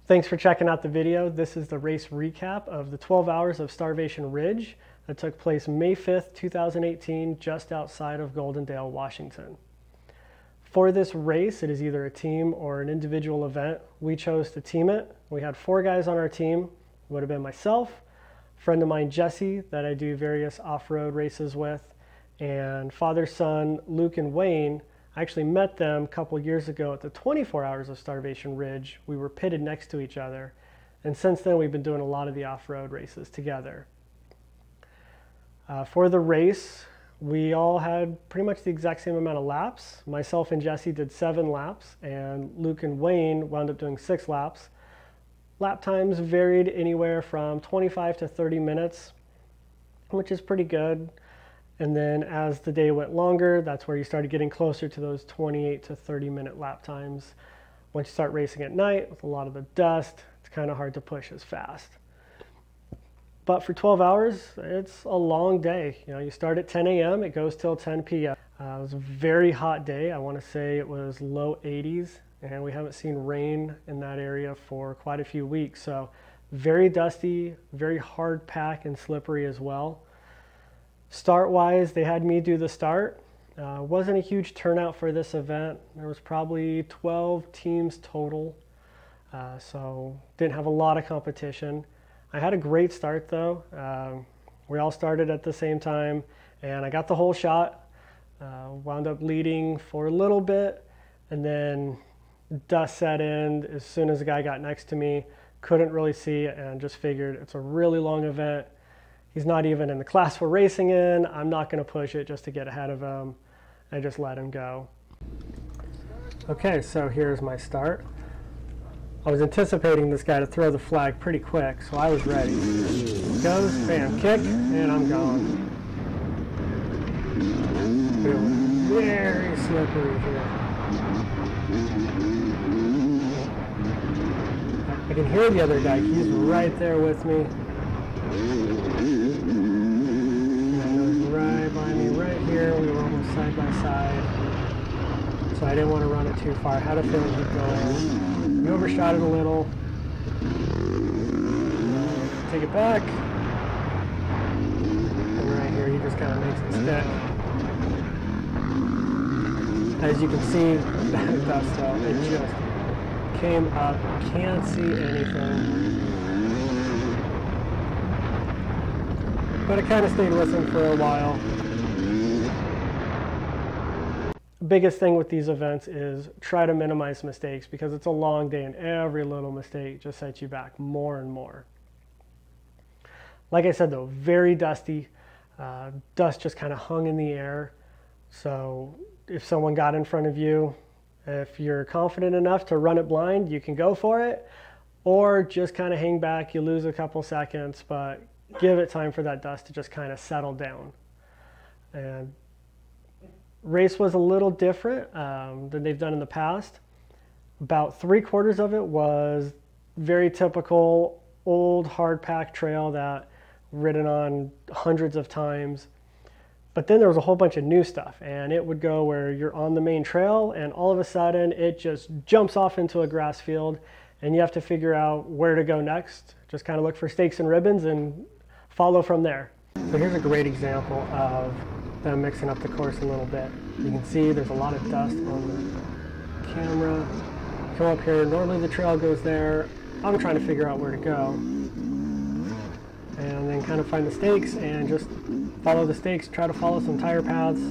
Thanks for checking out the video. This is the race recap of the 12 hours of Starvation Ridge that took place May 5th, 2018, just outside of Goldendale, Washington. For this race, it is either a team or an individual event. We chose to team it. We had 4 guys on our team. It would have been myself, a friend of mine, Jesse, that I do various off-road races with, and father-son Luke and Wayne. I actually met them a couple years ago at the 24 hours of Starvation Ridge. We were pitted next to each other, and since then we've been doing a lot of the off-road races together. For the race, we all had pretty much the exact same amount of laps. Myself and Jesse did 7 laps, and Luke and Wayne wound up doing 6 laps. Lap times varied anywhere from 25 to 30 minutes, which is pretty good. And then as the day went longer, that's where you started getting closer to those 28 to 30 minute lap times. Once you start racing at night with a lot of the dust, it's kind of hard to push as fast. But for 12 hours, it's a long day. You know, you start at 10 a.m., it goes till 10 p.m. It was a very hot day. I want to say it was low 80s, and we haven't seen rain in that area for quite a few weeks. So very dusty, very hard pack and slippery as well. Start-wise, they had me do the start. Wasn't a huge turnout for this event. There was probably 12 teams total, so didn't have a lot of competition. I had a great start though. We all started at the same time, and I got the whole shot. Wound up leading for a little bit, and then dust set in as soon as the guy got next to me. Couldn't really see, and just figured it's a really long event. He's not even in the class we're racing in. I'm not going to push it just to get ahead of him. I just let him go. Okay, so here's my start. I was anticipating this guy to throw the flag pretty quick, so I was ready. He goes, bam, kick, and I'm gone. It was very slippery here. I can hear the other guy. He's right there with me. Right by me, right here. We were almost side by side, so I didn't want to run it too far. I had a feeling he'd go. We overshot it a little. Take it back, and right here he just kind of makes it stick. As you can see, that dust though, it just came up. Can't see anything. But I kind of stayed with him for a while. The biggest thing with these events is try to minimize mistakes, because it's a long day and every little mistake just sets you back more and more. Like I said though, very dusty. Dust just kind of hung in the air. So if someone got in front of you, if you're confident enough to run it blind, you can go for it, or just kind of hang back. You lose a couple seconds, but give it time for that dust to just kind of settle down. And race was a little different than they've done in the past. About 3/4 of it was very typical old hard pack trail that ridden on hundreds of times. But then there was a whole bunch of new stuff, and it would go where you're on the main trail and all of a sudden it just jumps off into a grass field, and you have to figure out where to go next. Just kind of look for stakes and ribbons and follow from there. So here's a great example of them mixing up the course a little bit. You can see there's a lot of dust on the camera. Come up here, normally the trail goes there. I'm trying to figure out where to go. And then kind of find the stakes and just follow the stakes, try to follow some tire paths.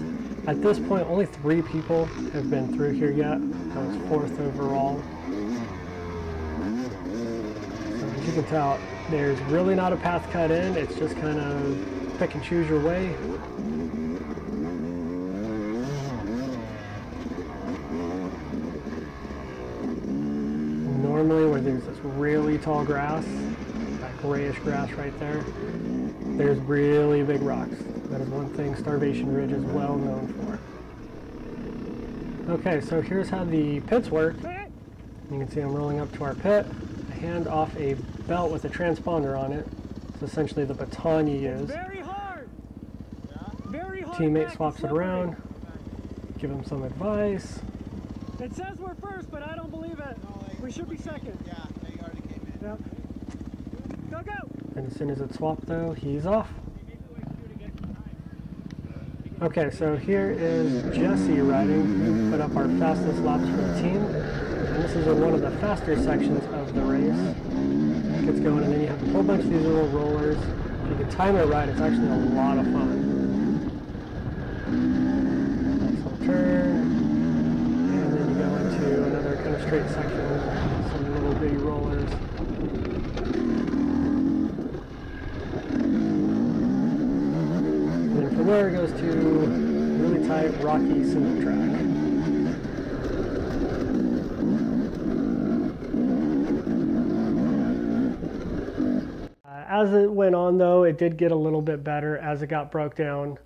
At this point, only 3 people have been through here yet. I was 4th overall. So as you can tell, there's really not a path cut in. It's just kind of pick and choose your way. Normally where there's this really tall grass, that grayish grass right there, there's really big rocks. That is one thing Starvation Ridge is well known for. Okay, so here's how the pits work. You can see I'm rolling up to our pit. I hand off a belt with a transponder on it. It's essentially the baton you use. Very hard. Very hard. Teammate swaps it around. Give him some advice. It says we're first, but I don't believe it. We should be second. Yeah, they already came. Yep. Go, go! And as soon as it's swapped though, he's off. Okay, so here is Jesse riding, put up our fastest laps for the team. And this is in one of the faster sections of the race. It gets going, and then you have a whole bunch of these little rollers. If you can time it right, it's actually a lot of fun. Nice little turn. And then you go into another kind of straight section with some little bitty rollers. And then from there it goes to really tight, rocky single track. As it went on though, it did get a little bit better as it got broke down.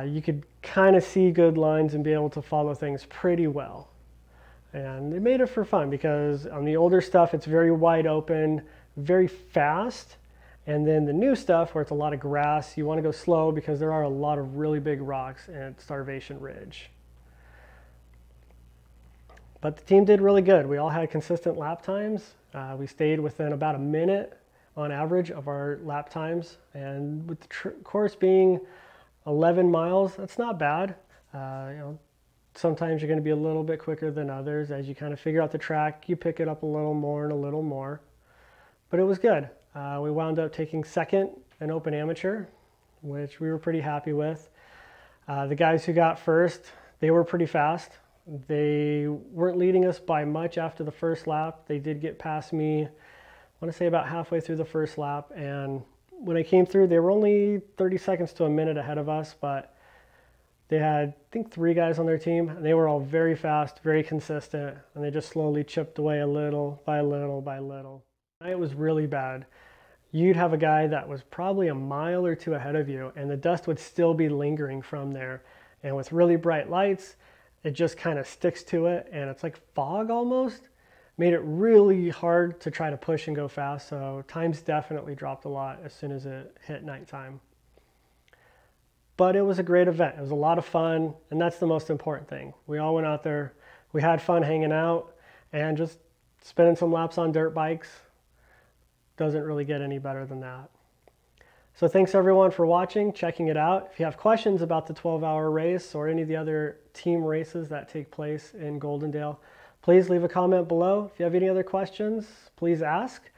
You could kind of see good lines and be able to follow things pretty well. And it made it for fun because on the older stuff, it's very wide open, very fast. And then the new stuff where it's a lot of grass, you want to go slow because there are a lot of really big rocks at Starvation Ridge. But the team did really good. We all had consistent lap times. We stayed within about a minute on average of our lap times, and with the course being 11 miles, that's not bad. You know, sometimes you're going to be a little bit quicker than others. As you kind of figure out the track, you pick it up a little more and a little more, but it was good. We wound up taking second in Open Amateur, which we were pretty happy with. The guys who got first, they were pretty fast. They weren't leading us by much after the first lap. They did get past me, I want to say about halfway through the first lap, and when I came through, they were only 30 seconds to a minute ahead of us, but they had, I think, 3 guys on their team, and they were all very fast, very consistent, and they just slowly chipped away a little by little by little. It was really bad. You'd have a guy that was probably a mile or 2 ahead of you, and the dust would still be lingering from there, and with really bright lights, it just kind of sticks to it, and it's like fog almost. Made it really hard to try to push and go fast, so times definitely dropped a lot as soon as it hit nighttime. But it was a great event. It was a lot of fun, and that's the most important thing. We all went out there, we had fun hanging out, and just spinning some laps on dirt bikes. Doesn't really get any better than that. So thanks everyone for watching, checking it out. If you have questions about the 12-hour race or any of the other team races that take place in Goldendale, please leave a comment below. If you have any other questions, please ask.